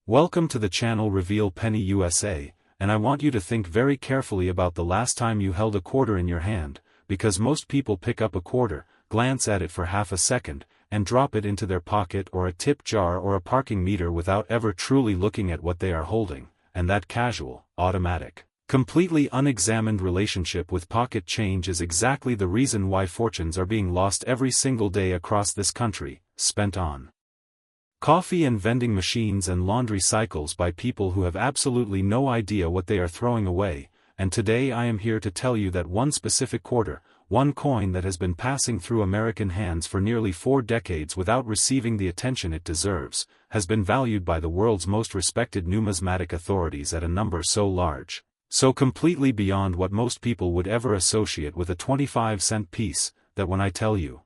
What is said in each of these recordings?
Welcome to the channel Reveal Penny USA, and I want you to think very carefully about the last time you held a quarter in your hand, because most people pick up a quarter, glance at it for half a second, and drop it into their pocket or a tip jar or a parking meter without ever truly looking at what they are holding, and that casual, automatic, completely unexamined relationship with pocket change is exactly the reason why fortunes are being lost every single day across this country, spent on coffee and vending machines and laundry cycles by people who have absolutely no idea what they are throwing away, and today I am here to tell you that one specific quarter, one coin that has been passing through American hands for nearly 4 decades without receiving the attention it deserves, has been valued by the world's most respected numismatic authorities at a number so large, so completely beyond what most people would ever associate with a 25-cent piece, that when I tell you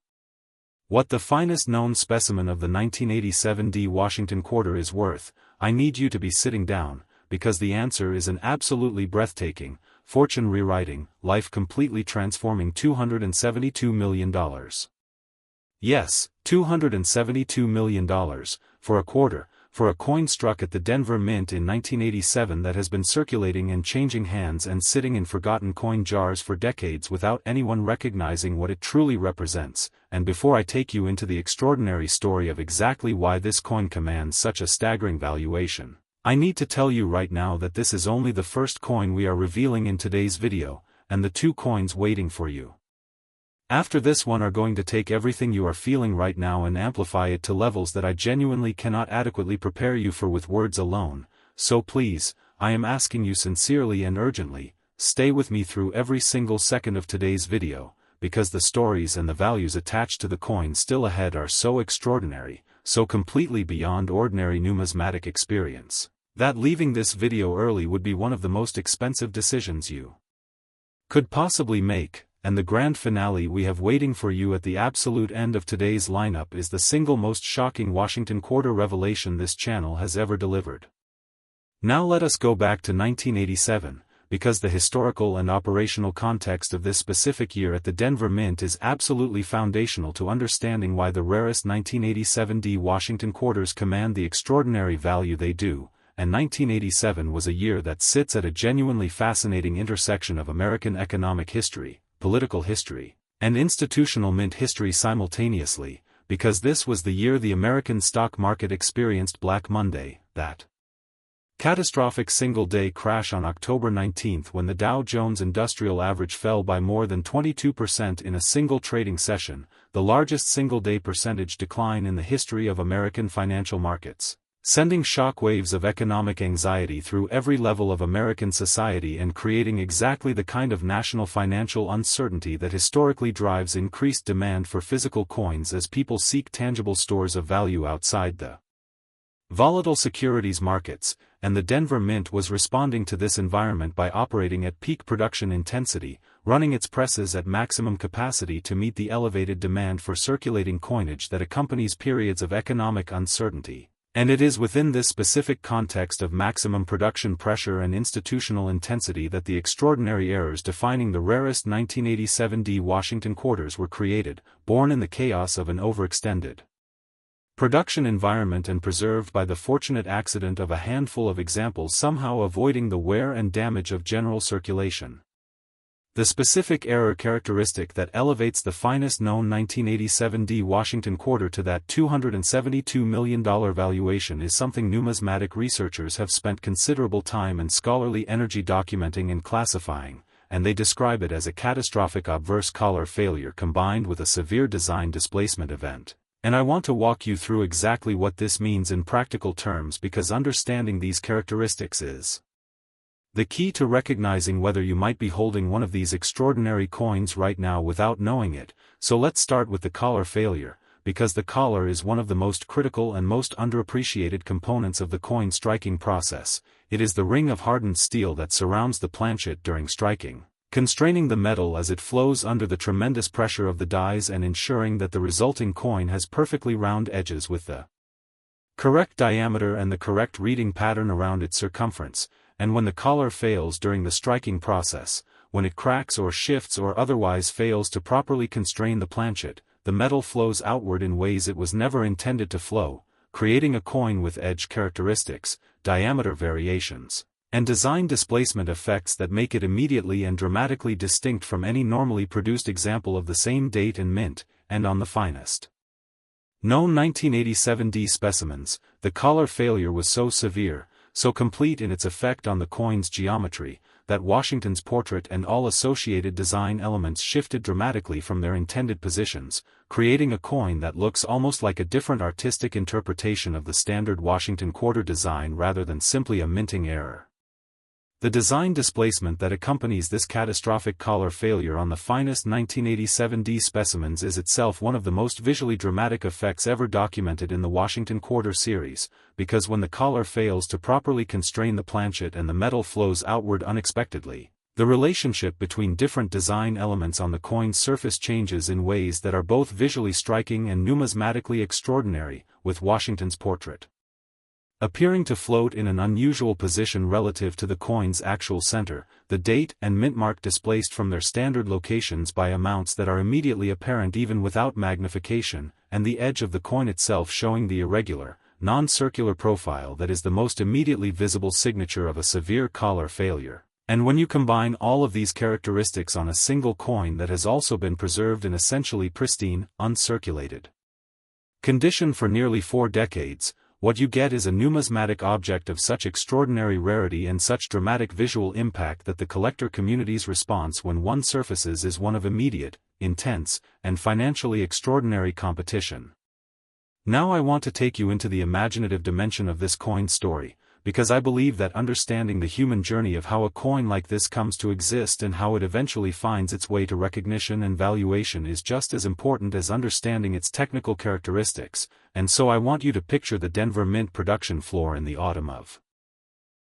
what the finest known specimen of the 1987 D Washington quarter is worth, I need you to be sitting down, because the answer is an absolutely breathtaking, fortune-rewriting, life completely transforming $272 million. Yes, $272 million, for a quarter, for a coin struck at the Denver Mint in 1987 that has been circulating and changing hands and sitting in forgotten coin jars for decades without anyone recognizing what it truly represents. And before I take you into the extraordinary story of exactly why this coin commands such a staggering valuation, I need to tell you right now that this is only the first coin we are revealing in today's video, and the 2 coins waiting for you after this one are going to take everything you are feeling right now and amplify it to levels that I genuinely cannot adequately prepare you for with words alone. So please, I am asking you sincerely and urgently, stay with me through every single second of today's video, because the stories and the values attached to the coin still ahead are so extraordinary, so completely beyond ordinary numismatic experience, that leaving this video early would be one of the most expensive decisions you could possibly make. And the grand finale we have waiting for you at the absolute end of today's lineup is the single most shocking Washington quarter revelation this channel has ever delivered. Now let us go back to 1987, because the historical and operational context of this specific year at the Denver Mint is absolutely foundational to understanding why the rarest 1987 D Washington quarters command the extraordinary value they do. And 1987 was a year that sits at a genuinely fascinating intersection of American economic history, political history, and institutional mint history simultaneously, because this was the year the American stock market experienced Black Monday, that catastrophic single-day crash on October 19 when the Dow Jones Industrial Average fell by more than 22% in a single trading session, the largest single-day percentage decline in the history of American financial markets, sending shockwaves of economic anxiety through every level of American society and creating exactly the kind of national financial uncertainty that historically drives increased demand for physical coins as people seek tangible stores of value outside the volatile securities markets, and the Denver Mint was responding to this environment by operating at peak production intensity, running its presses at maximum capacity to meet the elevated demand for circulating coinage that accompanies periods of economic uncertainty. And it is within this specific context of maximum production pressure and institutional intensity that the extraordinary errors defining the rarest 1987 D Washington quarters were created, born in the chaos of an overextended production environment and preserved by the fortunate accident of a handful of examples somehow avoiding the wear and damage of general circulation. The specific error characteristic that elevates the finest known 1987 D Washington quarter to that $272 million valuation is something numismatic researchers have spent considerable time and scholarly energy documenting and classifying, and they describe it as a catastrophic obverse collar failure combined with a severe design displacement event. And I want to walk you through exactly what this means in practical terms because understanding these characteristics is the key to recognizing whether you might be holding one of these extraordinary coins right now without knowing it. So let's start with the collar failure, because the collar is one of the most critical and most underappreciated components of the coin striking process. It is the ring of hardened steel that surrounds the planchet during striking, constraining the metal as it flows under the tremendous pressure of the dies and ensuring that the resulting coin has perfectly round edges with the correct diameter and the correct reading pattern around its circumference. And when the collar fails during the striking process, when it cracks or shifts or otherwise fails to properly constrain the planchet, the metal flows outward in ways it was never intended to flow, creating a coin with edge characteristics, diameter variations, and design displacement effects that make it immediately and dramatically distinct from any normally produced example of the same date and mint, and on the finest known 1987D specimens. The collar failure was so severe, so complete in its effect on the coin's geometry, that Washington's portrait and all associated design elements shifted dramatically from their intended positions, creating a coin that looks almost like a different artistic interpretation of the standard Washington quarter design rather than simply a minting error. The design displacement that accompanies this catastrophic collar failure on the finest 1987D specimens is itself one of the most visually dramatic effects ever documented in the Washington quarter series, because when the collar fails to properly constrain the planchet and the metal flows outward unexpectedly, the relationship between different design elements on the coin's surface changes in ways that are both visually striking and numismatically extraordinary, with Washington's portrait appearing to float in an unusual position relative to the coin's actual center, the date and mint mark displaced from their standard locations by amounts that are immediately apparent even without magnification, and the edge of the coin itself showing the irregular, non-circular profile that is the most immediately visible signature of a severe collar failure. And when you combine all of these characteristics on a single coin that has also been preserved in essentially pristine, uncirculated condition for nearly 4 decades, what you get is a numismatic object of such extraordinary rarity and such dramatic visual impact that the collector community's response when one surfaces is one of immediate, intense, and financially extraordinary competition. Now I want to take you into the imaginative dimension of this coin story, because I believe that understanding the human journey of how a coin like this comes to exist and how it eventually finds its way to recognition and valuation is just as important as understanding its technical characteristics, and so I want you to picture the Denver Mint production floor in the autumn of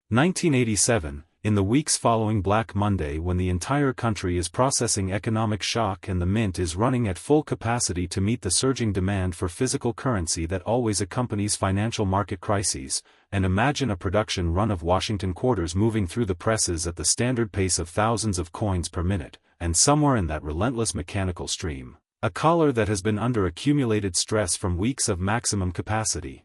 1987, in the weeks following Black Monday when the entire country is processing economic shock and the mint is running at full capacity to meet the surging demand for physical currency that always accompanies financial market crises, and imagine a production run of Washington quarters moving through the presses at the standard pace of thousands of coins per minute, and somewhere in that relentless mechanical stream, a collar that has been under accumulated stress from weeks of maximum capacity.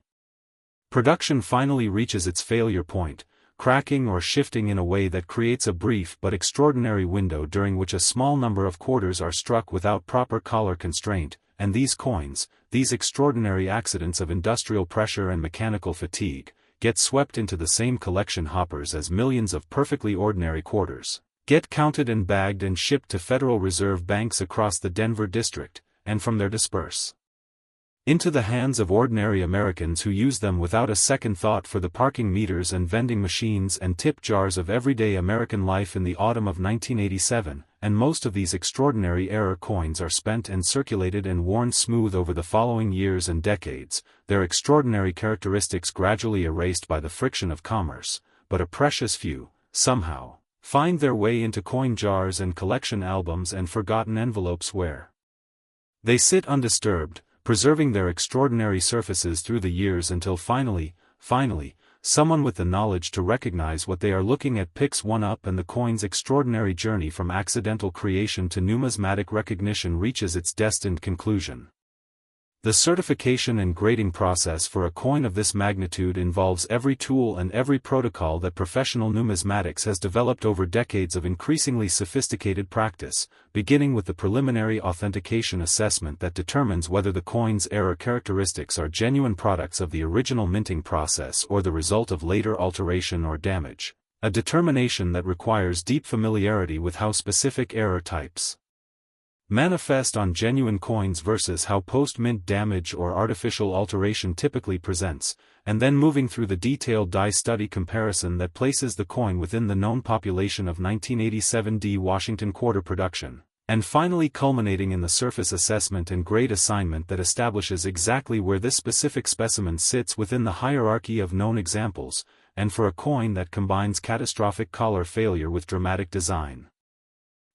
Production finally reaches its failure point, cracking or shifting in a way that creates a brief but extraordinary window during which a small number of quarters are struck without proper collar constraint, and these coins, these extraordinary accidents of industrial pressure and mechanical fatigue, get swept into the same collection hoppers as millions of perfectly ordinary quarters, get counted and bagged and shipped to Federal Reserve banks across the Denver district, and from there disperse into the hands of ordinary Americans who use them without a second thought for the parking meters and vending machines and tip jars of everyday American life in the autumn of 1987, and most of these extraordinary error coins are spent and circulated and worn smooth over the following years and decades, their extraordinary characteristics gradually erased by the friction of commerce, but a precious few, somehow, find their way into coin jars and collection albums and forgotten envelopes where they sit undisturbed, preserving their extraordinary surfaces through the years until finally, someone with the knowledge to recognize what they are looking at picks one up and the coin's extraordinary journey from accidental creation to numismatic recognition reaches its destined conclusion. The certification and grading process for a coin of this magnitude involves every tool and every protocol that professional numismatics has developed over decades of increasingly sophisticated practice, beginning with the preliminary authentication assessment that determines whether the coin's error characteristics are genuine products of the original minting process or the result of later alteration or damage, a determination that requires deep familiarity with how specific error types manifest on genuine coins versus how post-mint damage or artificial alteration typically presents, and then moving through the detailed die study comparison that places the coin within the known population of 1987D Washington quarter production, and finally culminating in the surface assessment and grade assignment that establishes exactly where this specific specimen sits within the hierarchy of known examples, and for a coin that combines catastrophic collar failure with dramatic design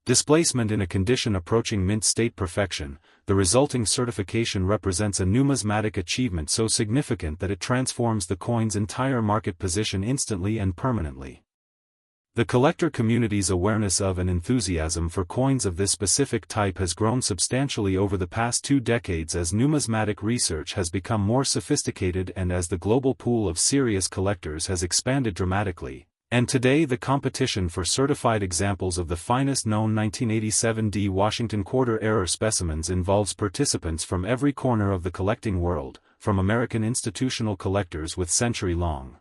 displacement in a condition approaching mint state perfection, the resulting certification represents a numismatic achievement so significant that it transforms the coin's entire market position instantly and permanently. The collector community's awareness of and enthusiasm for coins of this specific type has grown substantially over the past 2 decades as numismatic research has become more sophisticated and as the global pool of serious collectors has expanded dramatically. And today the competition for certified examples of the finest known 1987D Washington Quarter-era specimens involves participants from every corner of the collecting world, from American institutional collectors with century-long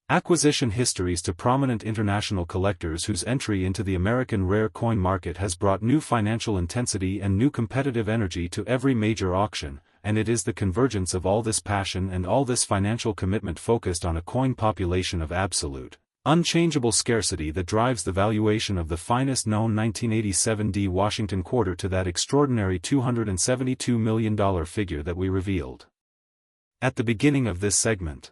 acquisition histories to prominent international collectors whose entry into the American rare coin market has brought new financial intensity and new competitive energy to every major auction, and it is the convergence of all this passion and all this financial commitment focused on a coin population of absolute, unchangeable scarcity that drives the valuation of the finest known 1987D Washington Quarter to that extraordinary $272 million figure that we revealed at the beginning of this segment.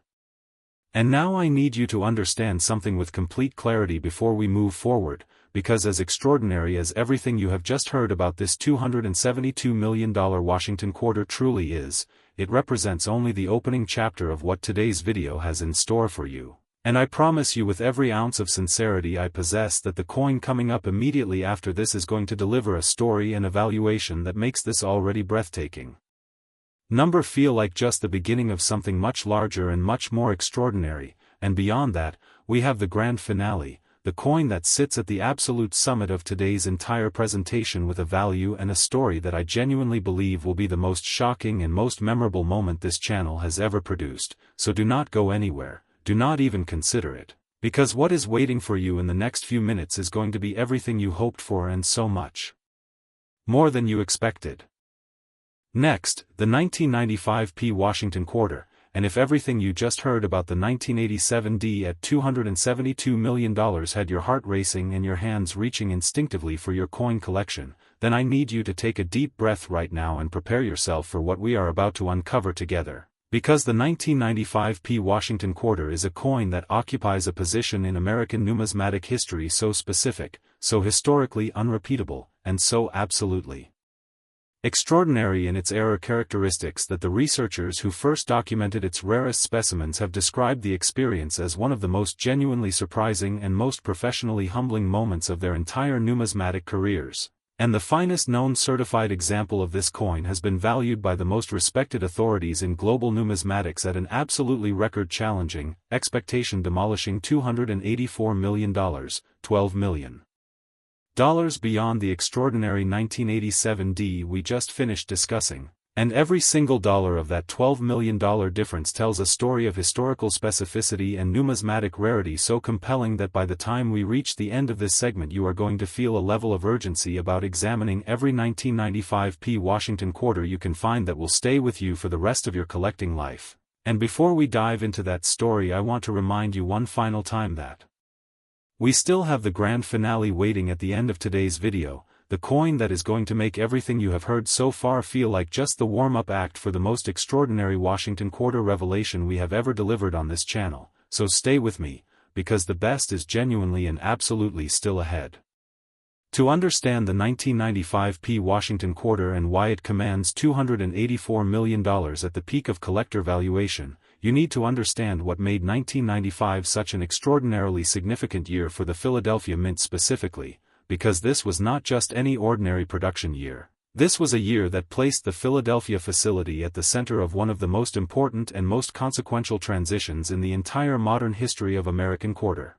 And now I need you to understand something with complete clarity before we move forward, because as extraordinary as everything you have just heard about this $272 million Washington Quarter truly is, it represents only the opening chapter of what today's video has in store for you. And I promise you with every ounce of sincerity I possess that the coin coming up immediately after this is going to deliver a story and a valuation that makes this already breathtaking number feel like just the beginning of something much larger and much more extraordinary, and beyond that, we have the grand finale, the coin that sits at the absolute summit of today's entire presentation with a value and a story that I genuinely believe will be the most shocking and most memorable moment this channel has ever produced, so do not go anywhere, do not even consider it, because what is waiting for you in the next few minutes is going to be everything you hoped for and so much more than you expected. Next, the 1995P Washington Quarter, and if everything you just heard about the 1987D at $272 million had your heart racing and your hands reaching instinctively for your coin collection, then I need you to take a deep breath right now and prepare yourself for what we are about to uncover together. Because the 1995P Washington Quarter is a coin that occupies a position in American numismatic history so specific, so historically unrepeatable, and so absolutely extraordinary in its era characteristics that the researchers who first documented its rarest specimens have described the experience as one of the most genuinely surprising and most professionally humbling moments of their entire numismatic careers. And the finest known certified example of this coin has been valued by the most respected authorities in global numismatics at an absolutely record-challenging, expectation-demolishing $284 million, $12 million. Beyond the extraordinary 1987D we just finished discussing, and every single dollar of that $12 million difference tells a story of historical specificity and numismatic rarity so compelling that by the time we reach the end of this segment you are going to feel a level of urgency about examining every 1995P Washington Quarter you can find that will stay with you for the rest of your collecting life. And before we dive into that story I want to remind you one final time that we still have the grand finale waiting at the end of today's video, the coin that is going to make everything you have heard so far feel like just the warm-up act for the most extraordinary Washington Quarter revelation we have ever delivered on this channel, so stay with me, because the best is genuinely and absolutely still ahead. To understand the 1995P Washington Quarter and why it commands $284 million at the peak of collector valuation, you need to understand what made 1995 such an extraordinarily significant year for the Philadelphia Mint specifically, because this was not just any ordinary production year. This was a year that placed the Philadelphia facility at the center of one of the most important and most consequential transitions in the entire modern history of American quarter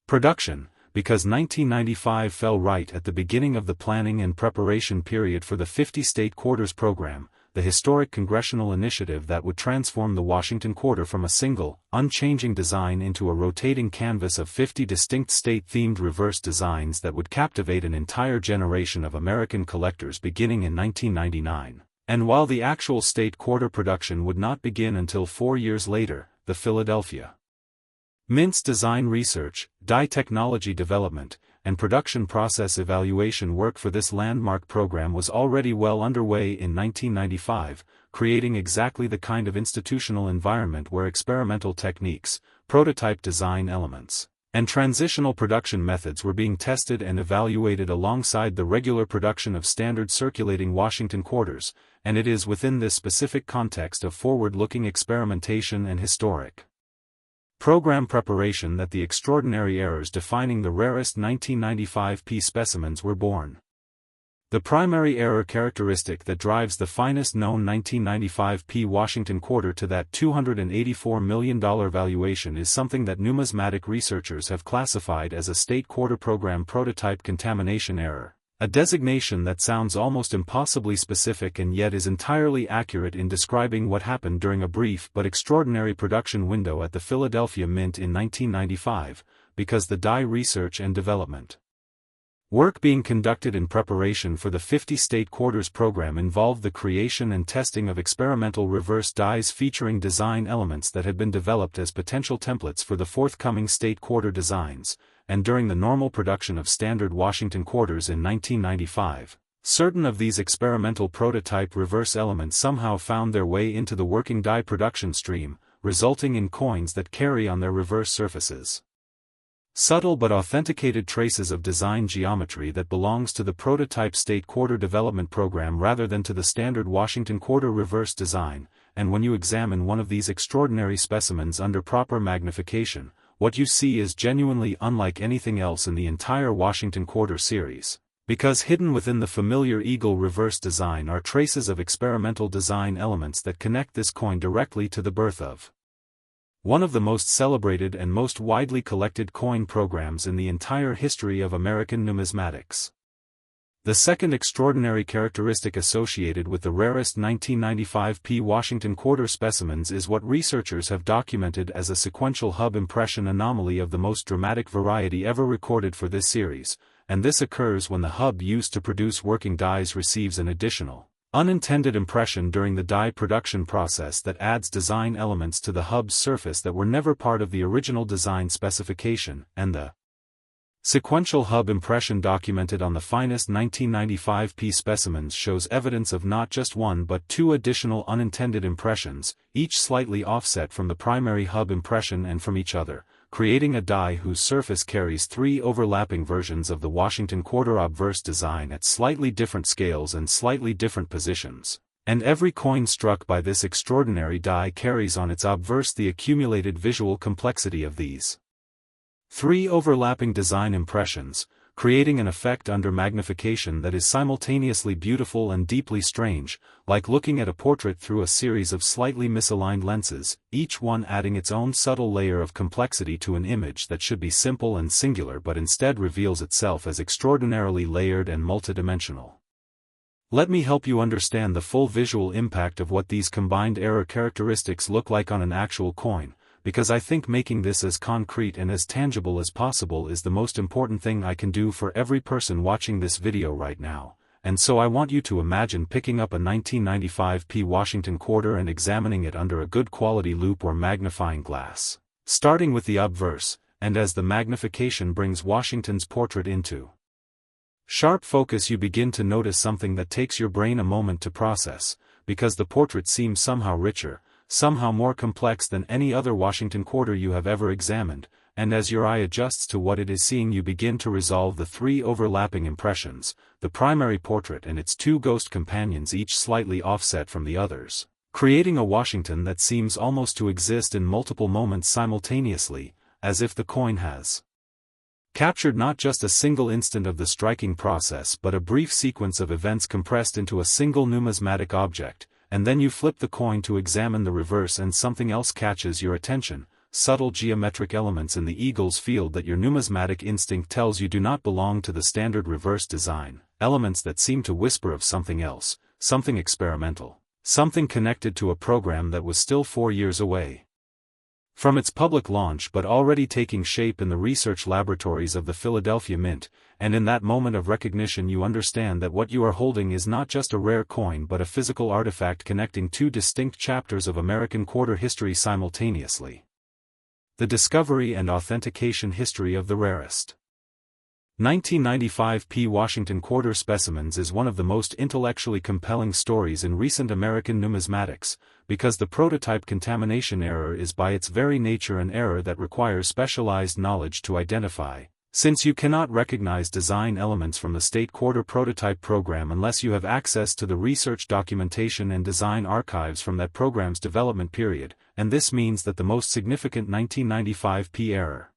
production, because 1995 fell right at the beginning of the planning and preparation period for the 50-state quarters program, the historic congressional initiative that would transform the Washington Quarter from a single, unchanging design into a rotating canvas of 50 distinct state-themed reverse designs that would captivate an entire generation of American collectors beginning in 1999. And while the actual state quarter production would not begin until 4 years later, the Philadelphia Mint's design research, die technology development, and production process evaluation work for this landmark program was already well underway in 1995, creating exactly the kind of institutional environment where experimental techniques, prototype design elements, and transitional production methods were being tested and evaluated alongside the regular production of standard circulating Washington quarters, and it is within this specific context of forward-looking experimentation and historic program preparation that the extraordinary errors defining the rarest 1995 P specimens were born. The primary error characteristic that drives the finest known 1995 P Washington quarter to that $284 million valuation is something that numismatic researchers have classified as a state quarter program prototype contamination error, a designation that sounds almost impossibly specific and yet is entirely accurate in describing what happened during a brief but extraordinary production window at the Philadelphia Mint in 1995, because the die research and development work being conducted in preparation for the 50 state quarters program involved the creation and testing of experimental reverse dies featuring design elements that had been developed as potential templates for the forthcoming state quarter designs, and during the normal production of standard Washington quarters in 1995, certain of these experimental prototype reverse elements somehow found their way into the working die production stream, resulting in coins that carry on their reverse surfaces subtle but authenticated traces of design geometry that belongs to the prototype state quarter development program rather than to the standard Washington quarter reverse design, and when you examine one of these extraordinary specimens under proper magnification, what you see is genuinely unlike anything else in the entire Washington quarter series, because hidden within the familiar eagle reverse design are traces of experimental design elements that connect this coin directly to the birth of one of the most celebrated and most widely collected coin programs in the entire history of American numismatics. The second extraordinary characteristic associated with the rarest 1995 P Washington quarter specimens is what researchers have documented as a sequential hub impression anomaly of the most dramatic variety ever recorded for this series, and this occurs when the hub used to produce working dies receives an additional, unintended impression during the die production process that adds design elements to the hub's surface that were never part of the original design specification, and the sequential hub impression documented on the finest 1995 P specimens shows evidence of not just one but two additional unintended impressions, each slightly offset from the primary hub impression and from each other, creating a die whose surface carries three overlapping versions of the Washington quarter obverse design at slightly different scales and slightly different positions, and every coin struck by this extraordinary die carries on its obverse the accumulated visual complexity of these three overlapping design impressions, creating an effect under magnification that is simultaneously beautiful and deeply strange, like looking at a portrait through a series of slightly misaligned lenses, each one adding its own subtle layer of complexity to an image that should be simple and singular but instead reveals itself as extraordinarily layered and multidimensional. Let me help you understand the full visual impact of what these combined error characteristics look like on an actual coin, because I think making this as concrete and as tangible as possible is the most important thing I can do for every person watching this video right now, and so I want you to imagine picking up a 1995 P Washington quarter and examining it under a good quality loupe or magnifying glass, starting with the obverse, and as the magnification brings Washington's portrait into sharp focus you begin to notice something that takes your brain a moment to process, because the portrait seems somehow richer, somehow more complex than any other Washington quarter you have ever examined, and as your eye adjusts to what it is seeing you begin to resolve the three overlapping impressions, the primary portrait and its two ghost companions each slightly offset from the others, creating a Washington that seems almost to exist in multiple moments simultaneously, as if the coin has captured not just a single instant of the striking process but a brief sequence of events compressed into a single numismatic object. And then you flip the coin to examine the reverse and something else catches your attention, subtle geometric elements in the eagle's field that your numismatic instinct tells you do not belong to the standard reverse design, elements that seem to whisper of something else, something experimental, something connected to a program that was still 4 years away from its public launch but already taking shape in the research laboratories of the Philadelphia Mint, and in that moment of recognition you understand that what you are holding is not just a rare coin but a physical artifact connecting two distinct chapters of American quarter history simultaneously. The discovery and authentication history of the rarest 1995 P Washington quarter specimens is one of the most intellectually compelling stories in recent American numismatics, because the prototype contamination error is by its very nature an error that requires specialized knowledge to identify, Since you cannot recognize design elements from the State Quarter prototype program unless you have access to the research documentation and design archives from that program's development period, and this means that the most significant 1995 P-era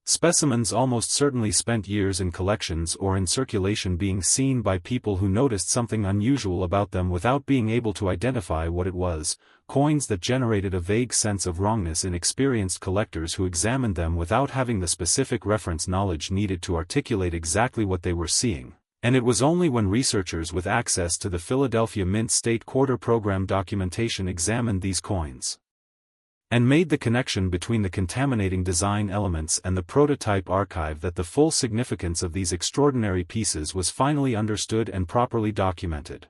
specimens almost certainly spent years in collections or in circulation being seen by people who noticed something unusual about them without being able to identify what it was, coins that generated a vague sense of wrongness in experienced collectors who examined them without having the specific reference knowledge needed to articulate exactly what they were seeing. And it was only when researchers with access to the Philadelphia Mint State Quarter program documentation examined these coins and made the connection between the contaminating design elements and the prototype archive that the full significance of these extraordinary pieces was finally understood and properly documented.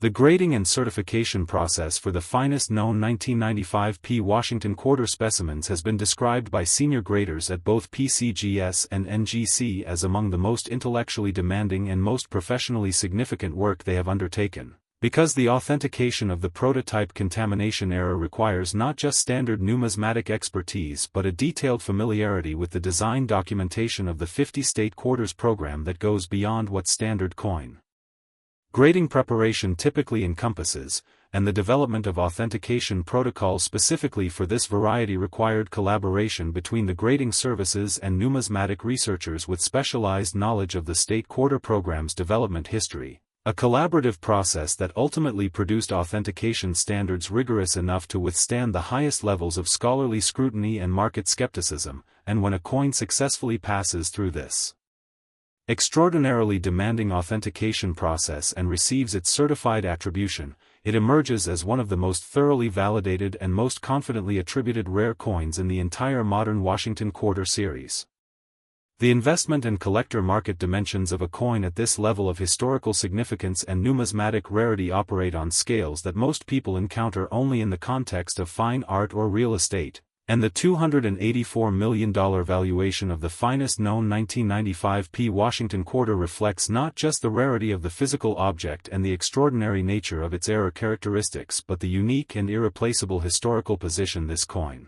The grading and certification process for the finest known 1995 P. Washington Quarter specimens has been described by senior graders at both PCGS and NGC as among the most intellectually demanding and most professionally significant work they have undertaken. Because the authentication of the prototype contamination error requires not just standard numismatic expertise but a detailed familiarity with the design documentation of the 50 State Quarters program that goes beyond what standard coin grading preparation typically encompasses, and the development of authentication protocols specifically for this variety required collaboration between the grading services and numismatic researchers with specialized knowledge of the State Quarter program's development history. A collaborative process that ultimately produced authentication standards rigorous enough to withstand the highest levels of scholarly scrutiny and market skepticism, and when a coin successfully passes through this extraordinarily demanding authentication process and receives its certified attribution, it emerges as one of the most thoroughly validated and most confidently attributed rare coins in the entire modern Washington Quarter series. The investment and collector market dimensions of a coin at this level of historical significance and numismatic rarity operate on scales that most people encounter only in the context of fine art or real estate, and the $284 million valuation of the finest known 1995 P. Washington Quarter reflects not just the rarity of the physical object and the extraordinary nature of its error characteristics but the unique and irreplaceable historical position this coin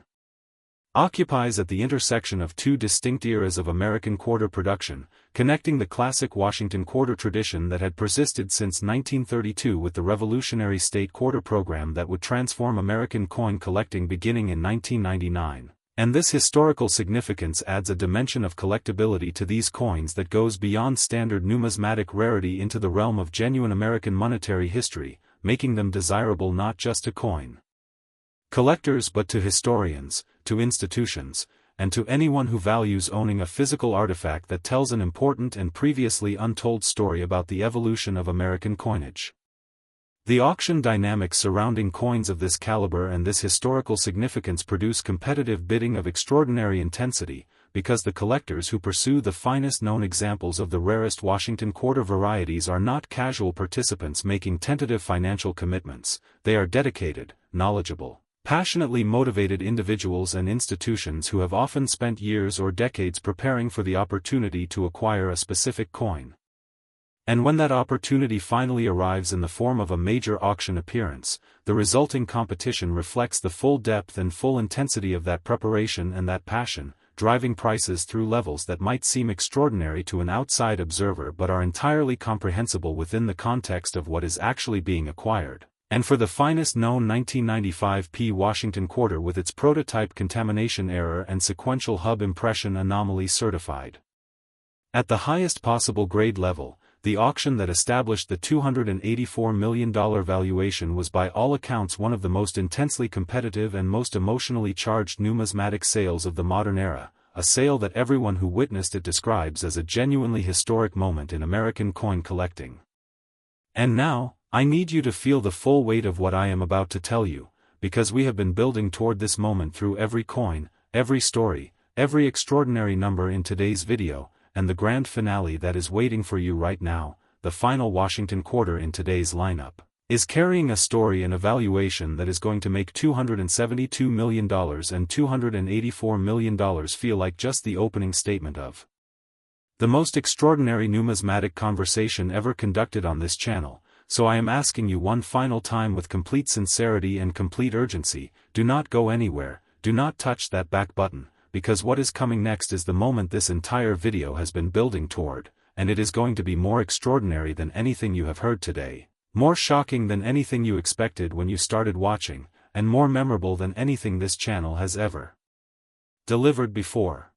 occupies at the intersection of two distinct eras of American quarter production, connecting the classic Washington Quarter tradition that had persisted since 1932 with the revolutionary State Quarter program that would transform American coin collecting beginning in 1999. And this historical significance adds a dimension of collectability to these coins that goes beyond standard numismatic rarity into the realm of genuine American monetary history, making them desirable not just to coin collectors but to historians, to institutions, and to anyone who values owning a physical artifact that tells an important and previously untold story about the evolution of American coinage. The auction dynamics surrounding coins of this caliber and this historical significance produce competitive bidding of extraordinary intensity, because the collectors who pursue the finest known examples of the rarest Washington Quarter varieties are not casual participants making tentative financial commitments, they are dedicated, knowledgeable, passionately motivated individuals and institutions who have often spent years or decades preparing for the opportunity to acquire a specific coin. And when that opportunity finally arrives in the form of a major auction appearance, the resulting competition reflects the full depth and full intensity of that preparation and that passion, driving prices through levels that might seem extraordinary to an outside observer but are entirely comprehensible within the context of what is actually being acquired. And for the finest known 1995 P. Washington Quarter with its prototype contamination error and sequential hub impression anomaly certified at the highest possible grade level, the auction that established the $284 million valuation was by all accounts one of the most intensely competitive and most emotionally charged numismatic sales of the modern era, a sale that everyone who witnessed it describes as a genuinely historic moment in American coin collecting. And now, I need you to feel the full weight of what I am about to tell you, because we have been building toward this moment through every coin, every story, every extraordinary number in today's video, and the grand finale that is waiting for you right now, the final Washington Quarter in today's lineup, is carrying a story and a valuation that is going to make $272 million and $284 million feel like just the opening statement of the most extraordinary numismatic conversation ever conducted on this channel. So I am asking you one final time with complete sincerity and complete urgency, do not go anywhere, do not touch that back button, because what is coming next is the moment this entire video has been building toward, and it is going to be more extraordinary than anything you have heard today, more shocking than anything you expected when you started watching, and more memorable than anything this channel has ever delivered before.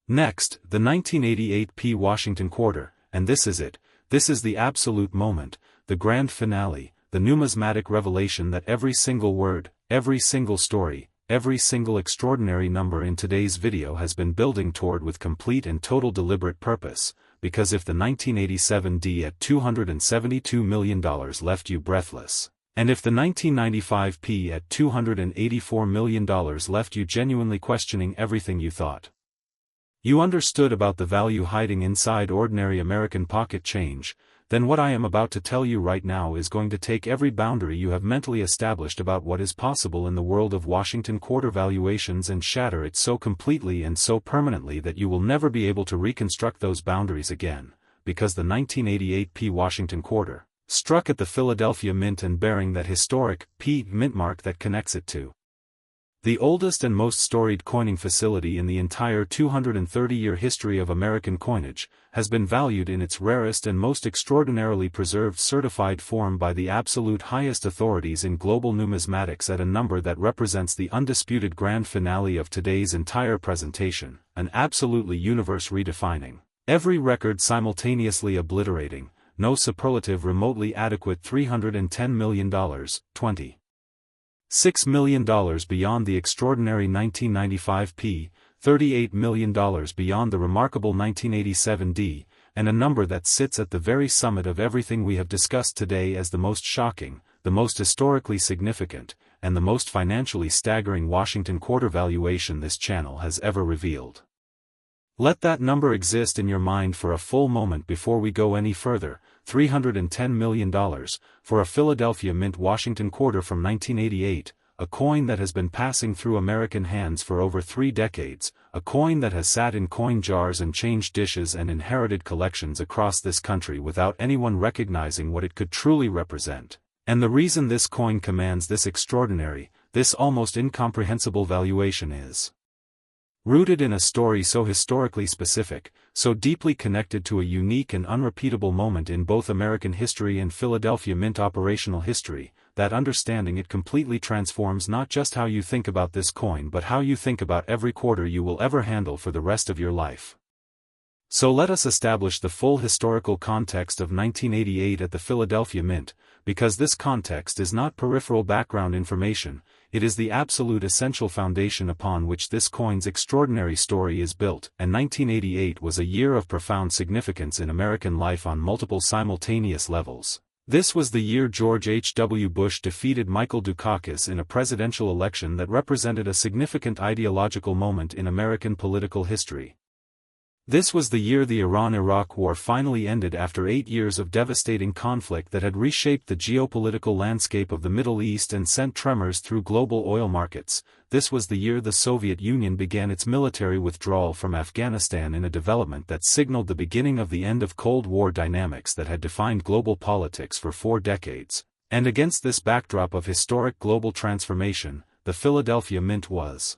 Next, the 1988 P. Washington Quarter, and this is it, this is the absolute moment, the grand finale, the numismatic revelation that every single word, every single story, every single extraordinary number in today's video has been building toward with complete and total deliberate purpose, because if the 1987 D at $272 million left you breathless, and if the 1995 P at $284 million left you genuinely questioning everything you thought you understood about the value hiding inside ordinary American pocket change, then what I am about to tell you right now is going to take every boundary you have mentally established about what is possible in the world of Washington Quarter valuations and shatter it so completely and so permanently that you will never be able to reconstruct those boundaries again, because the 1988 P. Washington Quarter struck at the Philadelphia Mint and bearing that historic P. mint mark that connects it to the oldest and most storied coining facility in the entire 230-year history of American coinage, has been valued in its rarest and most extraordinarily preserved certified form by the absolute highest authorities in global numismatics at a number that represents the undisputed grand finale of today's entire presentation, an absolutely universe-redefining, every record simultaneously obliterating, no superlative remotely adequate $310 million, $26 million beyond the extraordinary 1995 P, $38 million beyond the remarkable 1987 D, and a number that sits at the very summit of everything we have discussed today as the most shocking, the most historically significant, and the most financially staggering Washington Quarter valuation this channel has ever revealed. Let that number exist in your mind for a full moment before we go any further. $310 million, for a Philadelphia Mint Washington Quarter from 1988, a coin that has been passing through American hands for over 3 decades, a coin that has sat in coin jars and changed dishes and inherited collections across this country without anyone recognizing what it could truly represent. And the reason this coin commands this extraordinary, this almost incomprehensible valuation is rooted in a story so historically specific, so deeply connected to a unique and unrepeatable moment in both American history and Philadelphia Mint operational history, that understanding it completely transforms not just how you think about this coin but how you think about every quarter you will ever handle for the rest of your life. So let us establish the full historical context of 1988 at the Philadelphia Mint, because this context is not peripheral background information, it is the absolute essential foundation upon which this coin's extraordinary story is built, and 1988 was a year of profound significance in American life on multiple simultaneous levels. This was the year George H. W. Bush defeated Michael Dukakis in a presidential election that represented a significant ideological moment in American political history. This was the year the Iran-Iraq War finally ended after 8 years of devastating conflict that had reshaped the geopolitical landscape of the Middle East and sent tremors through global oil markets. This was the year the Soviet Union began its military withdrawal from Afghanistan in a development that signaled the beginning of the end of Cold War dynamics that had defined global politics for 4 decades. And against this backdrop of historic global transformation, the Philadelphia Mint was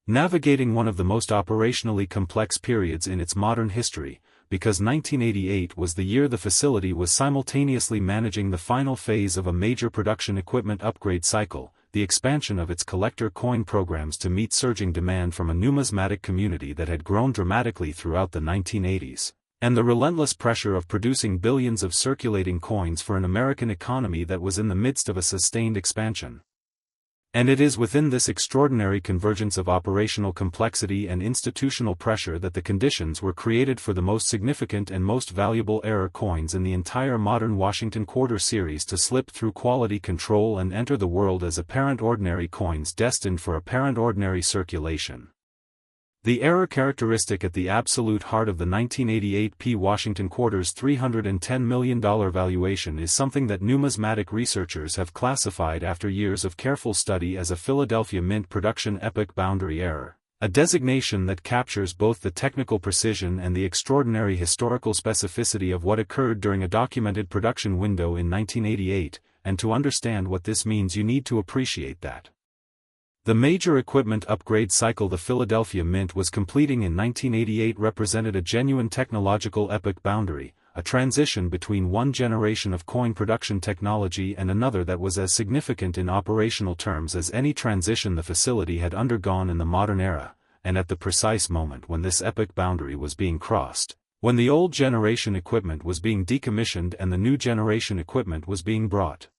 navigating one of the most operationally complex periods in its modern history, because 1988 was the year the facility was simultaneously managing the final phase of a major production equipment upgrade cycle, the expansion of its collector coin programs to meet surging demand from a numismatic community that had grown dramatically throughout the 1980s, and the relentless pressure of producing billions of circulating coins for an American economy that was in the midst of a sustained expansion. And it is within this extraordinary convergence of operational complexity and institutional pressure that the conditions were created for the most significant and most valuable error coins in the entire modern Washington Quarter series to slip through quality control and enter the world as apparent ordinary coins destined for apparent ordinary circulation. The error characteristic at the absolute heart of the 1988 P. Washington Quarter's $310 million valuation is something that numismatic researchers have classified after years of careful study as a Philadelphia Mint production epoch boundary error, a designation that captures both the technical precision and the extraordinary historical specificity of what occurred during a documented production window in 1988, and to understand what this means you need to appreciate that The major equipment upgrade cycle the Philadelphia Mint was completing in 1988 represented a genuine technological epoch boundary, a transition between one generation of coin production technology and another that was as significant in operational terms as any transition the facility had undergone in the modern era, and at the precise moment when this epoch boundary was being crossed, when the old generation equipment was being decommissioned and the new generation equipment was being brought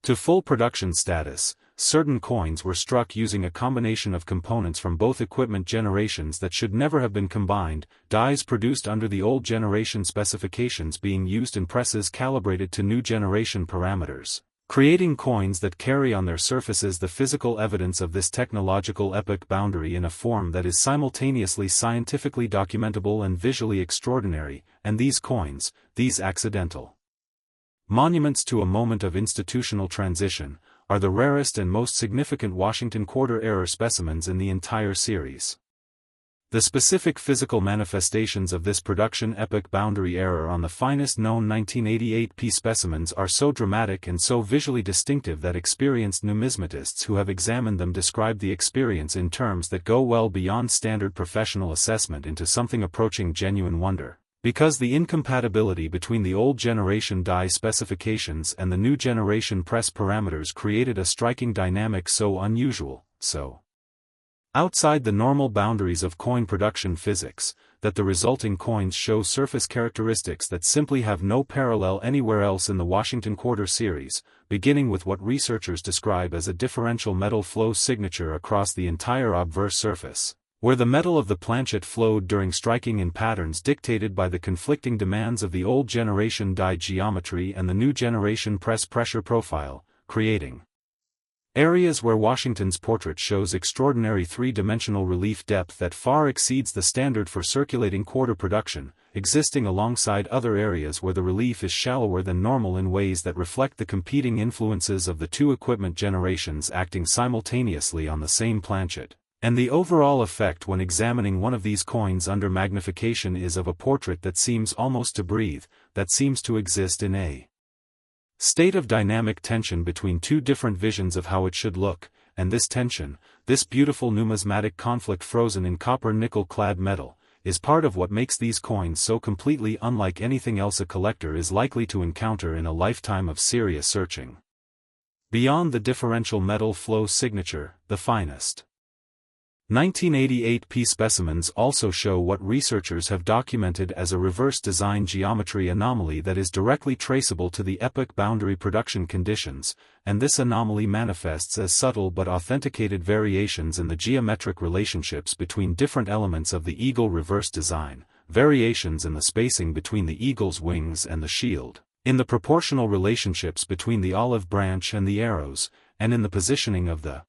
to full production status, certain coins were struck using a combination of components from both equipment generations that should never have been combined, dies produced under the old generation specifications being used in presses calibrated to new generation parameters, creating coins that carry on their surfaces the physical evidence of this technological epoch boundary in a form that is simultaneously scientifically documentable and visually extraordinary, and these coins, these accidental monuments to a moment of institutional transition, are the rarest and most significant Washington quarter error specimens in the entire series. The specific physical manifestations of this production epoch boundary error on the finest known 1988 P specimens are so dramatic and so visually distinctive that experienced numismatists who have examined them describe the experience in terms that go well beyond standard professional assessment into something approaching genuine wonder. Because the incompatibility between the old generation die specifications and the new generation press parameters created a striking dynamic so unusual, so outside the normal boundaries of coin production physics, that the resulting coins show surface characteristics that simply have no parallel anywhere else in the Washington Quarter series, beginning with what researchers describe as a differential metal flow signature across the entire obverse surface, where the metal of the planchet flowed during striking in patterns dictated by the conflicting demands of the old generation die geometry and the new generation press pressure profile, creating areas where Washington's portrait shows extraordinary three-dimensional relief depth that far exceeds the standard for circulating quarter production, existing alongside other areas where the relief is shallower than normal in ways that reflect the competing influences of the two equipment generations acting simultaneously on the same planchet. And the overall effect when examining one of these coins under magnification is of a portrait that seems almost to breathe, that seems to exist in a state of dynamic tension between two different visions of how it should look, and this tension, this beautiful numismatic conflict frozen in copper-nickel-clad metal, is part of what makes these coins so completely unlike anything else a collector is likely to encounter in a lifetime of serious searching. Beyond the differential metal flow signature, the finest 1988 P specimens also show what researchers have documented as a reverse design geometry anomaly that is directly traceable to the epoch boundary production conditions, and this anomaly manifests as subtle but authenticated variations in the geometric relationships between different elements of the eagle reverse design, variations in the spacing between the eagle's wings and the shield, in the proportional relationships between the olive branch and the arrows, and in the positioning of the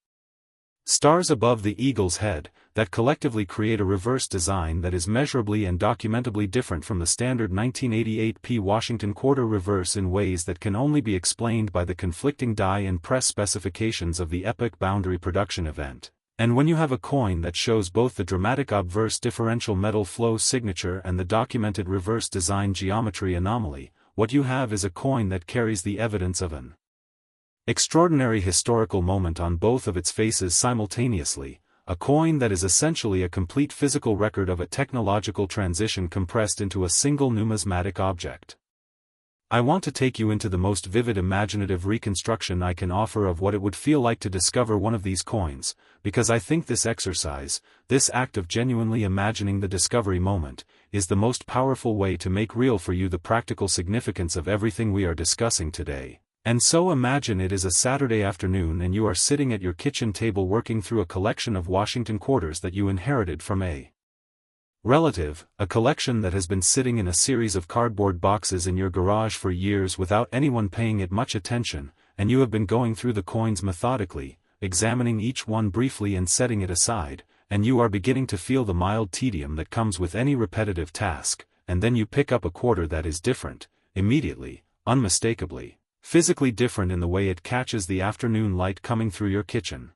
stars above the eagle's head, that collectively create a reverse design that is measurably and documentably different from the standard 1988 P Washington Quarter reverse in ways that can only be explained by the conflicting die and press specifications of the epoch boundary production event. And when you have a coin that shows both the dramatic obverse differential metal flow signature and the documented reverse design geometry anomaly, what you have is a coin that carries the evidence of an extraordinary historical moment on both of its faces simultaneously, a coin that is essentially a complete physical record of a technological transition compressed into a single numismatic object. I want to take you into the most vivid imaginative reconstruction I can offer of what it would feel like to discover one of these coins, because I think this exercise, this act of genuinely imagining the discovery moment, is the most powerful way to make real for you the practical significance of everything we are discussing today. And so imagine it is a Saturday afternoon and you are sitting at your kitchen table working through a collection of Washington quarters that you inherited from a relative, a collection that has been sitting in a series of cardboard boxes in your garage for years without anyone paying it much attention, and you have been going through the coins methodically, examining each one briefly and setting it aside, and you are beginning to feel the mild tedium that comes with any repetitive task, and then you pick up a quarter that is different, immediately, unmistakably. Physically different in the way it catches the afternoon light coming through your kitchen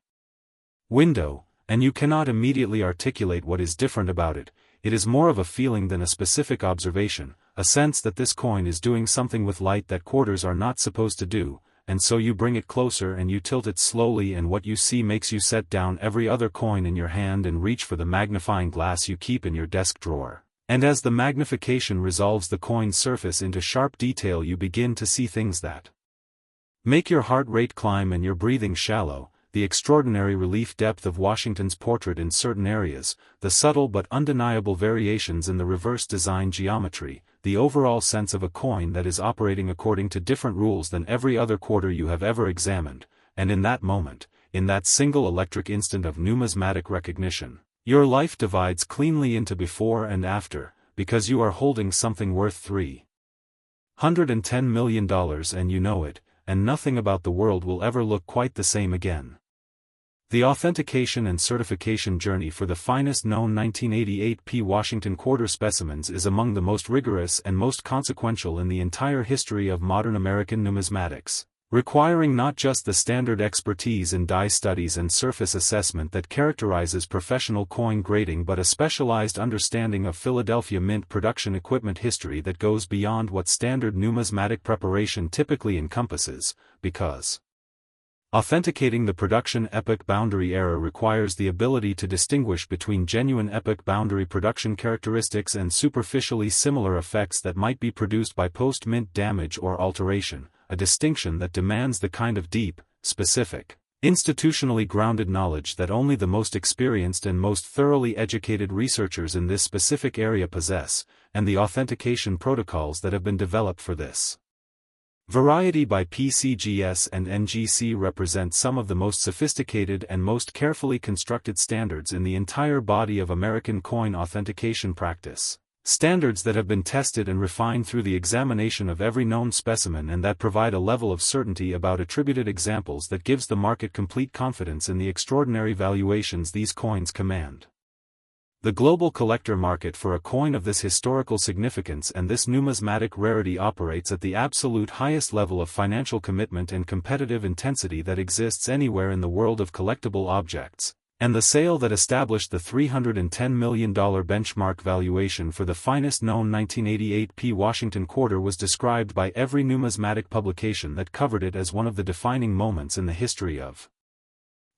window, and you cannot immediately articulate what is different about it. It is more of a feeling than a specific observation, a sense that this coin is doing something with light that quarters are not supposed to do, and so you bring it closer and you tilt it slowly, and what you see makes you set down every other coin in your hand and reach for the magnifying glass you keep in your desk drawer. And as the magnification resolves the coin's surface into sharp detail, you begin to see things that make your heart rate climb and your breathing shallow, the extraordinary relief depth of Washington's portrait in certain areas, the subtle but undeniable variations in the reverse design geometry, the overall sense of a coin that is operating according to different rules than every other quarter you have ever examined, and in that moment, in that single electric instant of numismatic recognition, your life divides cleanly into before and after, because you are holding something worth $310 million and you know it, and nothing about the world will ever look quite the same again. The authentication and certification journey for the finest known 1988 P. Washington quarter specimens is among the most rigorous and most consequential in the entire history of modern American numismatics, requiring not just the standard expertise in die studies and surface assessment that characterizes professional coin grading, but a specialized understanding of Philadelphia Mint production equipment history that goes beyond what standard numismatic preparation typically encompasses, because authenticating the production epoch boundary era requires the ability to distinguish between genuine epoch boundary production characteristics and superficially similar effects that might be produced by post-mint damage or alteration, a distinction that demands the kind of deep, specific, institutionally grounded knowledge that only the most experienced and most thoroughly educated researchers in this specific area possess, and the authentication protocols that have been developed for this variety by PCGS and NGC represent some of the most sophisticated and most carefully constructed standards in the entire body of American coin authentication practice. Standards that have been tested and refined through the examination of every known specimen and that provide a level of certainty about attributed examples that gives the market complete confidence in the extraordinary valuations these coins command. The global collector market for a coin of this historical significance and this numismatic rarity operates at the absolute highest level of financial commitment and competitive intensity that exists anywhere in the world of collectible objects, and the sale that established the $310 million benchmark valuation for the finest known 1988 P. Washington quarter was described by every numismatic publication that covered it as one of the defining moments in the history of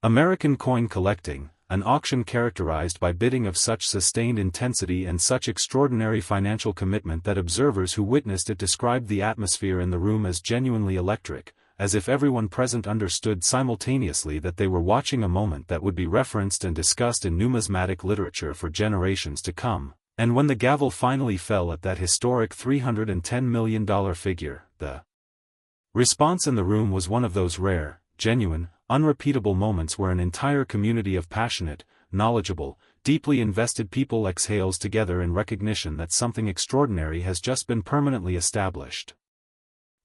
American coin collecting, an auction characterized by bidding of such sustained intensity and such extraordinary financial commitment that observers who witnessed it described the atmosphere in the room as genuinely electric, as if everyone present understood simultaneously that they were watching a moment that would be referenced and discussed in numismatic literature for generations to come. And when the gavel finally fell at that historic $310 million figure, the response in the room was one of those rare, genuine, unrepeatable moments where an entire community of passionate, knowledgeable, deeply invested people exhales together in recognition that something extraordinary has just been permanently established.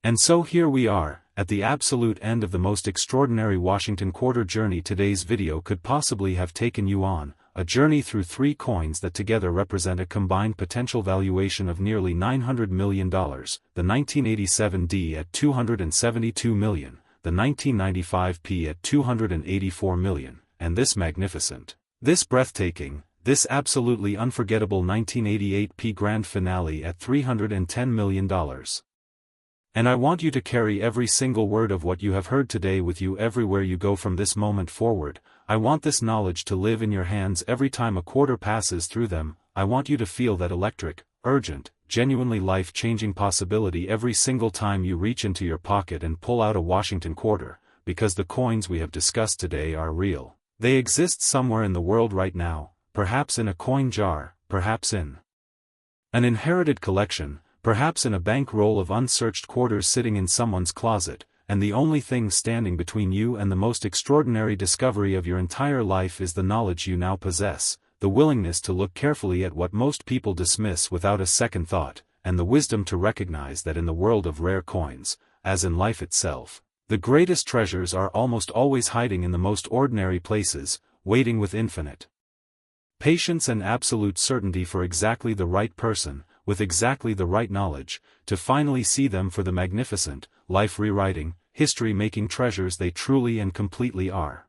And so here we are, at the absolute end of the most extraordinary Washington quarter journey today's video could possibly have taken you on, a journey through three coins that together represent a combined potential valuation of nearly $900 million, the 1987 D at $272 million, the 1995 P at $284 million, and this magnificent, this breathtaking, this absolutely unforgettable 1988 P grand finale at $310 million. And I want you to carry every single word of what you have heard today with you everywhere you go from this moment forward. I want this knowledge to live in your hands every time a quarter passes through them. I want you to feel that electric, urgent, genuinely life-changing possibility every single time you reach into your pocket and pull out a Washington quarter, because the coins we have discussed today are real. They exist somewhere in the world right now, perhaps in a coin jar, perhaps in an inherited collection, perhaps in a bankroll of unsearched quarters sitting in someone's closet, and the only thing standing between you and the most extraordinary discovery of your entire life is the knowledge you now possess, the willingness to look carefully at what most people dismiss without a second thought, and the wisdom to recognize that in the world of rare coins, as in life itself, the greatest treasures are almost always hiding in the most ordinary places, waiting with infinite patience and absolute certainty for exactly the right person, with exactly the right knowledge, to finally see them for the magnificent, life-rewriting, history-making treasures they truly and completely are.